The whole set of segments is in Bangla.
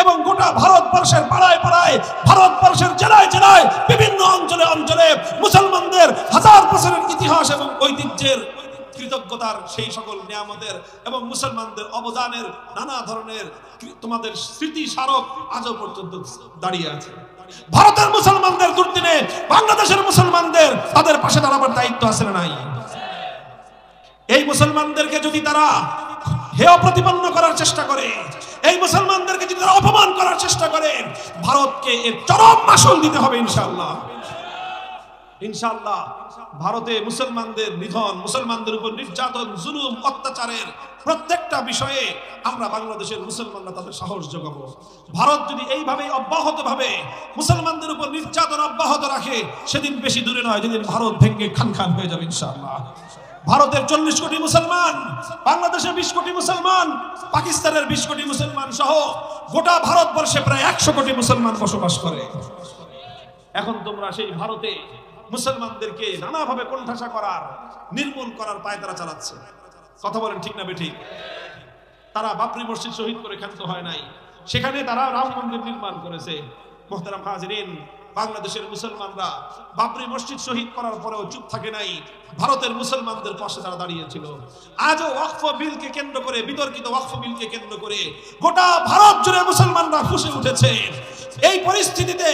এবং গোটা ভারতবর্ষের পাড়ায় পাড়ায়, ভারতবর্ষের জেলায় জেলায়, বিভিন্ন অঞ্চলে অঞ্চলে মুসলমানদের হাজার বছরের ইতিহাস এবং ঐতিহ্যের, কৃতজ্ঞতার সেই সকল নিয়ামতের এবং মুসলমানদের অবদানের নানা ধরনের তোমাদের স্মৃতি স্মারক আজও পর্যন্ত দাঁড়িয়ে আছে। ভারতের মুসলমানদের দুর্দিনে বাংলাদেশের মুসলমানদের তাদের পাশে দাঁড়াবার দায়িত্ব আছে না নাই? এই মুসলমানদেরকে যদি তারা হেয় প্রতিপন্ন করার চেষ্টা করে, এই মুসলমানদেরকে যদি তারা অপমান করার চেষ্টা করে, ভারতকে এর চরম মাসুল দিতে হবে ইনশাআল্লাহ। ইনশাআল্লাহ ভারতে মুসলমানদের নিধন, মুসলমানদের উপর নির্যাতন, জুলুম, অত্যাচারের প্রত্যেকটা বিষয়ে আমরা বাংলাদেশের মুসলমানরা তাদের সাহস যোগাবো। ভারত যদি এইভাবে অব্যাহতভাবে মুসলমানদের উপর নির্যাতন অব্যাহত রাখে, সেদিন বেশি দূরে নয় যেদিন ভারত ভেঙে খান খান হয়ে যাবে ইনশাআল্লাহ। ভারতের 40 কোটি মুসলমান, বাংলাদেশের 20 কোটি মুসলমান, পাকিস্তানের 20 কোটি মুসলমান সহ গোটা ভারতবর্ষে প্রায় 100 কোটি মুসলমান বসবাস করে। এখন তোমরা সেই ভারতে মুসলমানদেরকে নানাভাবে কোণঠাসা করার, নির্মূল করার পায়তারা চালাচ্ছে। কথা বলেন ঠিক না বেঠিক? তারা বাবরি মসজিদ শহীদ করে ক্ষান্ত হয় নাই, সেখানে তারা রাম মন্দির নির্মাণ করেছে। মুহতারাম হাজিরিন, বাংলাদেশের মুসলমানরা বাবরি মসজিদ শহীদ করার পরেও চুপ থাকে নাই, ভারতের মুসলমানদের পাশে তারা দাঁড়িয়েছিল। আজও ওয়াকফ বিলকে কেন্দ্র করে, বিতর্কিত ওয়াকফ বিলকে কেন্দ্র করে গোটা ভারত জুড়ে মুসলমানরা ফুঁসে উঠেছে। এই পরিস্থিতিতে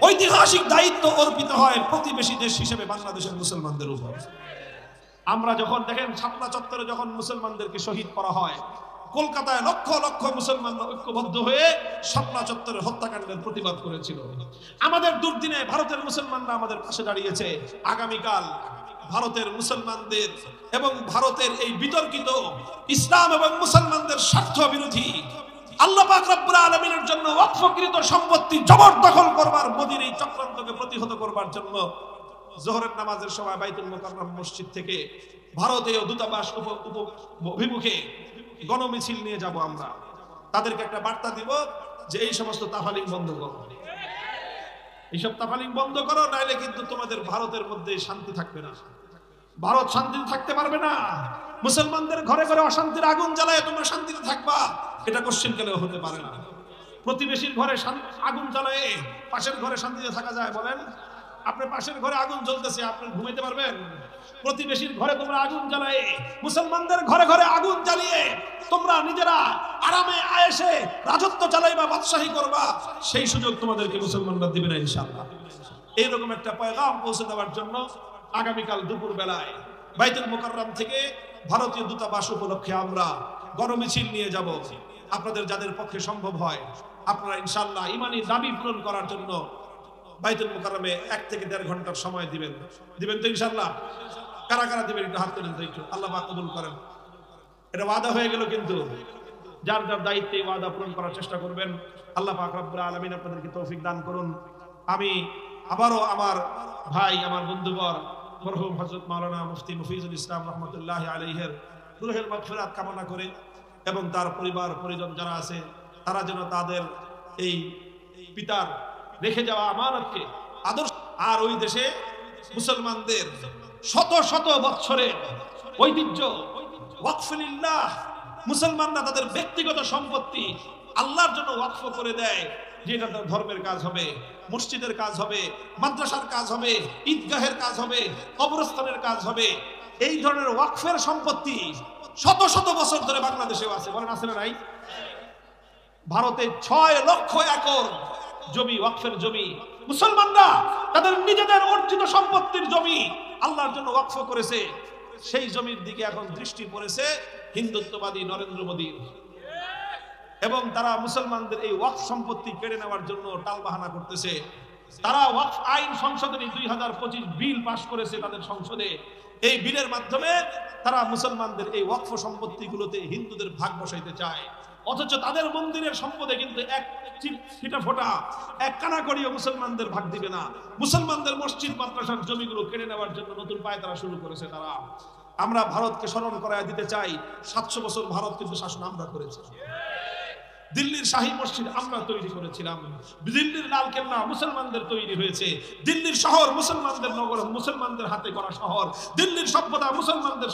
ঐতিহাসিক দায়িত্ব অর্পিত হয় প্রতিবেশী দেশ হিসেবে বাংলাদেশের মুসলমানদের উপর। আমরা যখন দেখেন শাপলা চত্বরে যখন মুসলমানদেরকে শহীদ করা হয়, কলকাতায় লক্ষ লক্ষ মুসলমানরা ঐক্যবদ্ধ হয়ে শাপলা চত্বরের হত্যাকাণ্ডের প্রতিবাদ করেছিল। আমাদের দুর্দিনে ভারতের মুসলমানরা আমাদের পাশে দাঁড়িয়েছে। আগামীকাল ভারতের মুসলমানদের এবং ভারতের এই বিতর্কিত ইসলাম এবং মুসলমানদের স্বার্থ বিরোধী, আল্লাহ পাক রব্বুল আলামিনের জন্য ওয়াকফকৃত সম্পত্তি জবরদখল করবার, মোদির এই চক্রান্তকে প্রতিহত করবার জন্য জোহরের নামাজের সময় বাইতুল মুকাররম মসজিদ থেকে ভারতীয় দূতাবাস অভিমুখে গণমিছিল নিয়ে যাব। আমরা তাদেরকে একটা বার্তা দিব যে এই সমস্ত তাফালিং বন্ধ করো, এইসব তাফালিং বন্ধ করো, নাইলে কিন্তু তোমাদের ভারতের মধ্যে শান্তি থাকবে না, ভারত শান্তিতে থাকতে পারবে না। মুসলমানদের ঘরে ঘরে অশান্তির আগুন জ্বালায় তোমরা শান্তিতে থাকবা, এটা কোশ্চেনকালেও হতে পারে না। প্রতিবেশীর ঘরে আগুন জ্বালায় পাশের ঘরে শান্তিতে থাকা যায়? বলেন, আপনার পাশের ঘরে আগুন জ্বলতেছে, আপনি ঘুমাইতে পারবেন? প্রতিবেশীর ঘরে তোমরা আগুন জ্বালায়, মুসলমানদের ঘরে ঘরে আগুন জ্বালিয়ে তোমরা নিজেরা আরামে আয়েশে রাজত্ব চালাইবা, বাদশাহী করবা, সেই সুযোগ তোমাদেরকে মুসলমানরা দিবে না ইনশাআল্লাহ। এইরকম একটা পয়গাম পৌঁছে দেওয়ার জন্য আগামীকাল দুপুর বেলায় বাইতুল মুকাররম থেকে ভারতীয় দূতাবাস উপলক্ষে আমরা গণমিছিল নিয়ে যাব। আপনাদের যাদের পক্ষে সম্ভব হয় আপনারা ইনশাআল্লাহ ইমানি দাবি পূরণ করার জন্য বাইতুল মুকাররমে 1 থেকে 1.5 ঘন্টার সময় দিবেন তো ইনশাআল্লাহ? কারা কারা দিবেন একটু হাত তুলেন তো একটু, আল্লাহ পাক কবুল করেন। এটা ওয়াদা হয়ে গেল, কিন্তু যার যার দায়িত্বে ওয়াদা পূরণ করার চেষ্টা করবেন। আল্লাহ পাক রব্বুল আলামিন আপনাদেরকে তৌফিক দান করুন। আমি আবারও আমার ভাই, আমার বন্ধুবর মরহুম হযরত মাওলানা মুফতি মফিজুল ইসলাম রহমতুল্লাহ আলাইহির রুহের মাগফিরাত কামনা করে এবং তার পরিবার পরিজন যারা আছে তারা যেন তাদের এই পিতার রেখে যাওয়া আমানতকে আদর্শ, আর ওই দেশে মুসলমানদের শত শত বছরের ঐতিহ্য ওয়াকফুলিল্লাহ, মুসলমানরা তাদের ব্যক্তিগত সম্পত্তি আল্লাহর জন্য ওয়াকফ করে দেয়, যেটা তার ধর্মের কাজ হবে, মসজিদের কাজ হবে, মাদ্রাসার কাজ হবে, ঈদগাহের কাজ হবে, কবরস্থানের কাজ হবে। এই ধরনের ওয়াকফের সম্পত্তি শত শত বছর ধরে বাংলাদেশেও আছে। বলেন আছে না নাই? ভারতে 6 লক্ষ একর জমি ওয়াকফের জমি, মুসলমানরা তাদের নিজেদের অর্জিত সম্পত্তির জমি আল্লাহর জন্য ওয়াকফ করেছে। সেই জমির দিকে এখন দৃষ্টি পড়েছে হিন্দুত্ববাদী নরেন্দ্র মোদীর, এবং তারা মুসলমানদের এই ওয়াকফ সম্পত্তি কেড়ে নেওয়ার জন্য টালবাহানা করতেছে। তারা ওয়াকফ আইন সংসদে 2025 বিল পাশ করেছে তাদের সংসদে। এই বিলের মাধ্যমে তারা মুসলমানদের এই ওয়াকফ সম্পত্তিগুলোতে হিন্দুদের ভাগ বসাইতে চায়, অথচ তাদের মন্দিরের সম্পদে কিন্তু এক ছিটা ফোটা, এক কানাকড়িও মুসলমানদের ভাগ দিবে না। মুসলমানদের মসজিদ মাদ্রাসার জমিগুলো কেড়ে নেওয়ার জন্য নতুন পায়তারা শুরু করেছে তারা। আমরা ভারতকে স্মরণ করায় দিতে চাই, 700 বছর ভারত কিন্তু শাসন আমরা করেছি। দিল্লির শাহী মসজিদ আমরা তৈরি করেছিলাম, দিল্লির লালকেল্লা মুসলমানদের তৈরি হয়েছে, দিল্লির শহর মুসলমানদের নগর, মুসলমানদের হাতে করা শহর, দিল্লির সভ্যতা মুসলমানদের